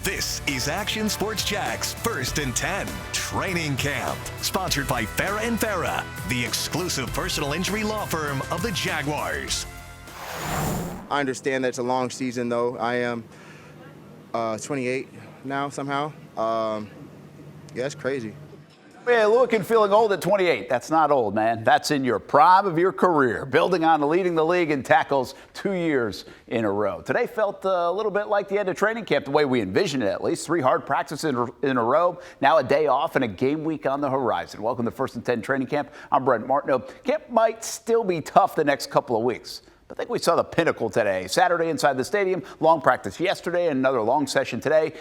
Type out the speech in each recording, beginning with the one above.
This is Action Sports Jags First and 10 Training Camp, sponsored by Farah & Farah, the exclusive personal injury law firm of the Jaguars. I understand that it's a long season, though. I am 28 now somehow. Yeah, it's crazy. Yeah, looking, feeling old at 28. That's not old, man. That's in your prime of your career, building on leading the league in tackles 2 years in a row. Today felt a little bit like the end of training camp, the way we envisioned it at least. 3 hard practices in a row, now a day off and a game week on the horizon. Welcome to First and 10 Training Camp. I'm Brent Martineau. Camp might still be tough the next couple of weeks. I think we saw the pinnacle today. Saturday inside the stadium, long practice yesterday, and another long session today.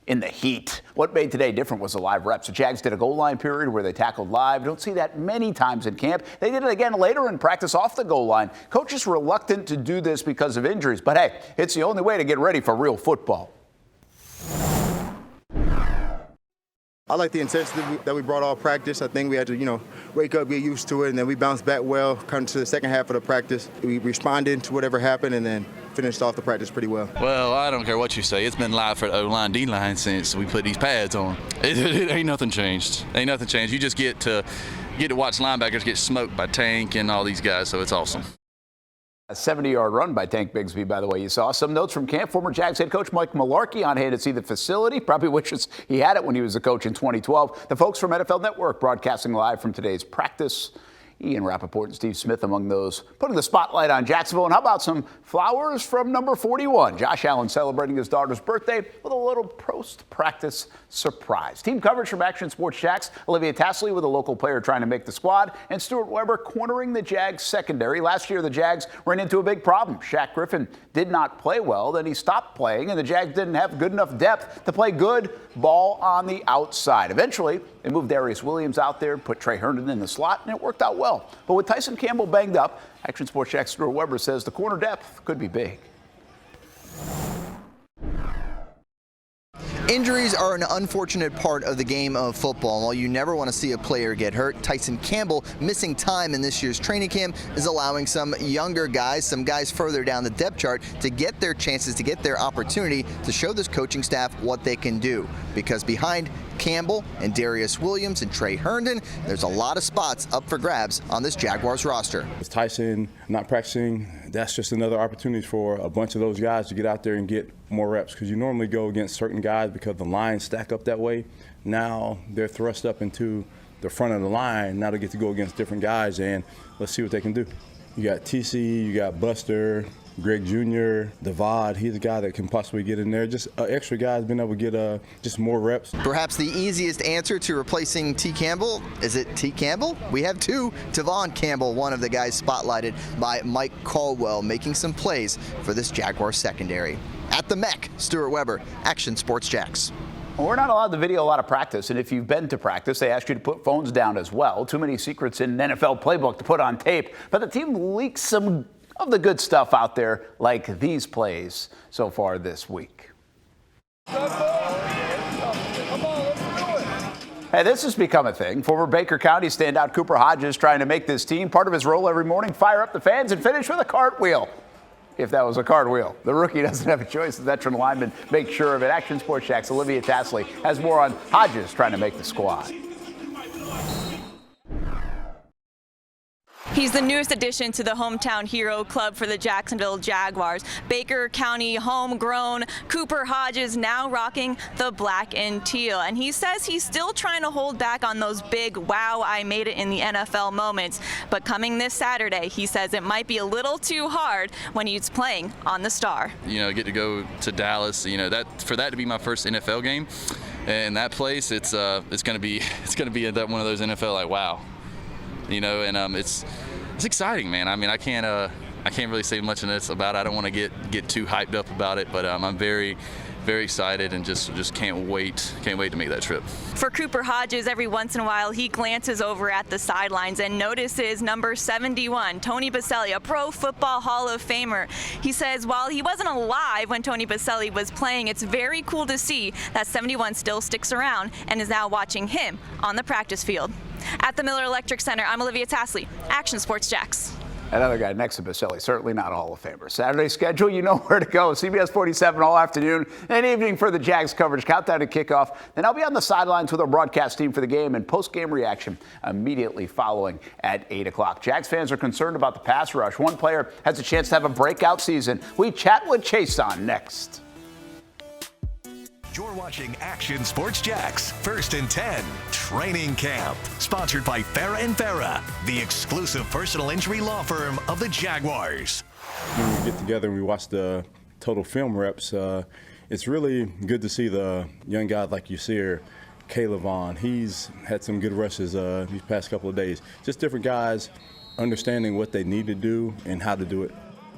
In the heat. What made today different was the live reps. The Jags did a goal line period where they tackled live. Don't see that many times in camp. They did it again later in practice off the goal line. Coach is reluctant to do this because of injuries, but hey, it's the only way to get ready for real football. I like the intensity that we brought all practice. I think we had to, wake up, get used to it, and then we bounced back well. Come to the second half of the practice, we responded to whatever happened, and then finished off the practice pretty well. Well, I don't care what you say. It's been live for the O-line, D-line since we put these pads on. It ain't nothing changed. Ain't nothing changed. You just get to watch linebackers get smoked by Tank and all these guys, so it's awesome. A 70-yard run by Tank Bigsby, by the way, you saw. Some notes from camp. Former Jags head coach Mike Mularkey on hand to see the facility. Probably wishes he had it when he was the coach in 2012. The folks from NFL Network broadcasting live from today's practice. Ian Rappaport and Steve Smith among those putting the spotlight on Jacksonville. And how about some flowers from number 41? Josh Allen celebrating his daughter's birthday with a little post-practice surprise. Team coverage from Action Sports Jax. Olivia Tasley with a local player trying to make the squad. And Stuart Weber cornering the Jags secondary. Last year, the Jags ran into a big problem. Shaq Griffin did not play well. Then he stopped playing, and the Jags didn't have good enough depth to play good ball on the outside. Eventually, they moved Darius Williams out there, put Trey Herndon in the slot, and it worked out well. But with Tyson Campbell banged up, Action Sports Jax Stuart Weber says the corner depth could be big. Injuries are an unfortunate part of the game of football. And while you never want to see a player get hurt, Tyson Campbell missing time in this year's training camp is allowing some younger guys, some guys further down the depth chart, to get their chances, to get their opportunity to show this coaching staff what they can do. Because behind Campbell and Darius Williams and Trey Herndon, there's a lot of spots up for grabs on this Jaguars roster. With Tyson not practicing, that's just another opportunity for a bunch of those guys to get out there and get more reps, because you normally go against certain guys because the lines stack up that way. Now they're thrust up into the front of the line. Now they get to go against different guys, and let's see what they can do. You got TC, you got Buster, Greg Jr., Devad, he's a guy that can possibly get in there. Just extra guys being able to get just more reps. Perhaps the easiest answer to replacing T. Campbell, is it T. Campbell? We have two. K'Lavon Campbell, one of the guys spotlighted by Mike Caldwell, making some plays for this Jaguar secondary. At the Mech, Stuart Weber, Action Sports Jax. Well, we're not allowed to video a lot of practice, and if you've been to practice, they ask you to put phones down as well. Too many secrets in an NFL playbook to put on tape, but the team leaks some of the good stuff out there, like these plays so far this week. Hey, this has become a thing. Former Baker County standout Cooper Hodges trying to make this team part of his role every morning, fire up the fans and finish with a cartwheel. If that was a cartwheel. The rookie doesn't have a choice. The veteran lineman makes sure of it. Action Sports Jax Olivia Tasley has more on Hodges trying to make the squad. He's the newest addition to the hometown hero club for the Jacksonville Jaguars. Baker County homegrown Cooper Hodges now rocking the black and teal. And he says he's still trying to hold back on those big wow, I made it in the NFL moments. But coming this Saturday, he says it might be a little too hard when he's playing on the Star. Get to go to Dallas, for that to be my first NFL game. And that place, it's going to be one of those NFL like wow. It's exciting, man. I mean, I can't really say much in this about it. I don't want to get too hyped up about it, but I'm very, very excited and just can't wait to make that trip. For Cooper Hodges, every once in a while he glances over at the sidelines and notices number 71, Tony Boselli, a Pro Football Hall of Famer. He says while he wasn't alive when Tony Boselli was playing, it's very cool to see that 71 still sticks around and is now watching him on the practice field. At the Miller Electric Center, I'm Olivia Tasley, Action Sports Jax. Another guy next to Baselli, certainly not a Hall of Famer. Saturday schedule, you know where to go. CBS 47 all afternoon and evening for the Jags coverage. Countdown to kickoff. Then I'll be on the sidelines with our broadcast team for the game and post-game reaction immediately following at 8 o'clock. Jags fans are concerned about the pass rush. One player has a chance to have a breakout season. We chat with Chaisson next. You're watching Action Sports Jax, First and 10, Training Camp. Sponsored by Farah & Farah, the exclusive personal injury law firm of the Jaguars. When we get together and we watch the total film reps, it's really good to see the young guys like you see here. K'Lavon, he's had some good rushes these past couple of days. Just different guys understanding what they need to do and how to do it.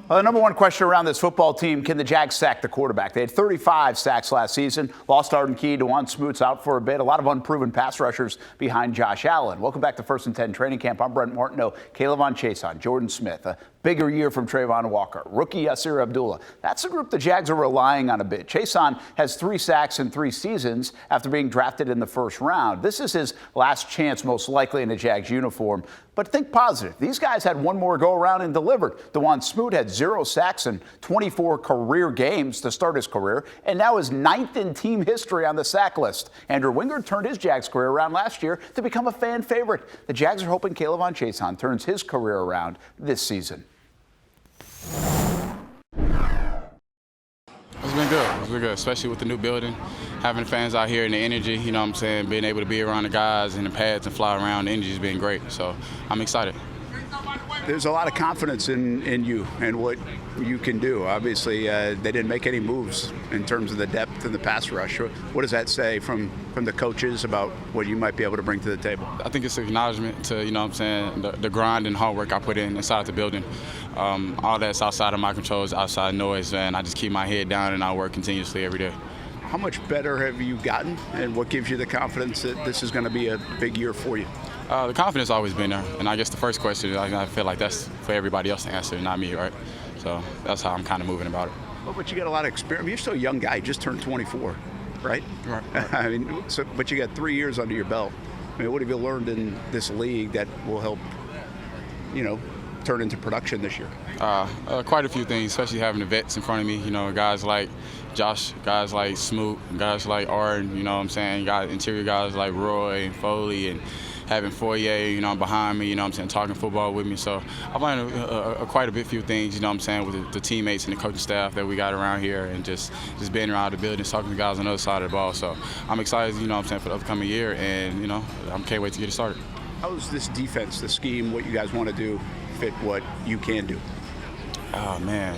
Well, the number one question around this football team, can the Jags sack the quarterback? They had 35 sacks last season. Lost Arden Key, DeJuan Smoot's out for a bit. A lot of unproven pass rushers behind Josh Allen. Welcome back to First and 10 Training Camp. I'm Brent Martineau, K'Lavon Chaisson, Jordan Smith. A bigger year from Trayvon Walker. Rookie Yasir Abdullah. That's a group the Jags are relying on a bit. Chaisson has 3 sacks in 3 seasons after being drafted in the first round. This is his last chance, most likely, in a Jags uniform. But think positive. These guys had one more go around and delivered. DeJuan Smoot had 0 sacks in 24 career games to start his career, and now is 9th in team history on the sack list. Andrew Wingard turned his Jags career around last year to become a fan favorite. The Jags are hoping K'Lavon Chaisson turns his career around this season. It's been good. It's been good, especially with the new building, having the fans out here and the energy, you know what I'm saying, being able to be around the guys and the pads and fly around, the energy's been great. So I'm excited. There's a lot of confidence in you and what you can do. Obviously, they didn't make any moves in terms of the depth and the pass rush. What does that say from the coaches about what you might be able to bring to the table? I think it's an acknowledgement to, you know what I'm saying, the grind and hard work I put in inside the building. All that's outside of my control, is outside noise, and I just keep my head down and I work continuously every day. How much better have you gotten, and what gives you the confidence that this is going to be a big year for you? The confidence always been there, and I guess the first question, I feel like that's for everybody else to answer, not me, right? So that's how I'm kind of moving about it. Well, but you got a lot of experience. You're still a young guy. You just turned 24, right? Right. I mean, but you got 3 years under your belt. I mean, what have you learned in this league that will help, turn into production this year? Quite a few things, especially having the vets in front of me. You know, guys like Josh, guys like Smoot, guys like Arden, you know what I'm saying? You got interior guys like Roy and Foley, and having Foyer, behind me, I'm saying, talking football with me. So I've learned quite a few things, I'm saying, with the teammates and the coaching staff that we got around here, and just being around the building, talking to guys on the other side of the ball. So I'm excited, I'm saying, for the upcoming year, and, I can't wait to get it started. How's this defense, the scheme, what you guys want to do, fit what you can do? Oh, man.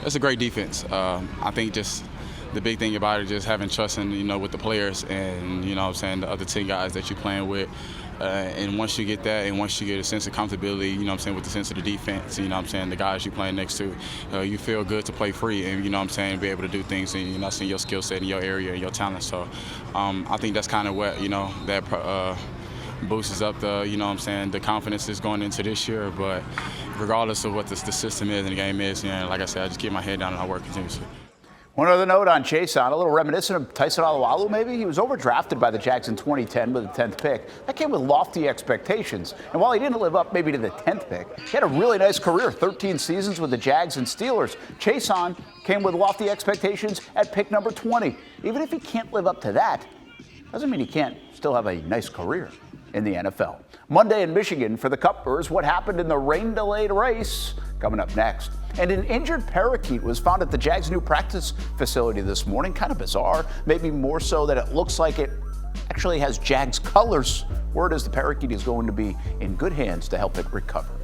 It's a great defense. I think just the big thing about it is just having trust in, with the players and, the other 10 guys that you're playing with. And once you get that, and once you get a sense of comfortability, with the sense of the defense, the guys you're playing next to, you feel good to play free and, be able to do things and, seeing your skill set in your area and your talent. So I think that's kind of what, that boosts up the confidence is going into this year. But regardless of what the system is and the game is, like I said, I just keep my head down and I work continuously. One other note on Chaisson, a little reminiscent of Tyson Alualu, maybe. He was overdrafted by the Jags in 2010 with the 10th pick. That came with lofty expectations. And while he didn't live up maybe to the 10th pick, he had a really nice career, 13 seasons with the Jags and Steelers. Chaisson came with lofty expectations at pick number 20. Even if he can't live up to that, doesn't mean he can't still have a nice career in the NFL. Monday in Michigan for the Cupbears, what happened in the rain-delayed race? Coming up next. And an injured parakeet was found at the Jags' new practice facility this morning. Kind of bizarre, maybe more so that it looks like it actually has Jags colors. Word is the parakeet is going to be in good hands to help it recover.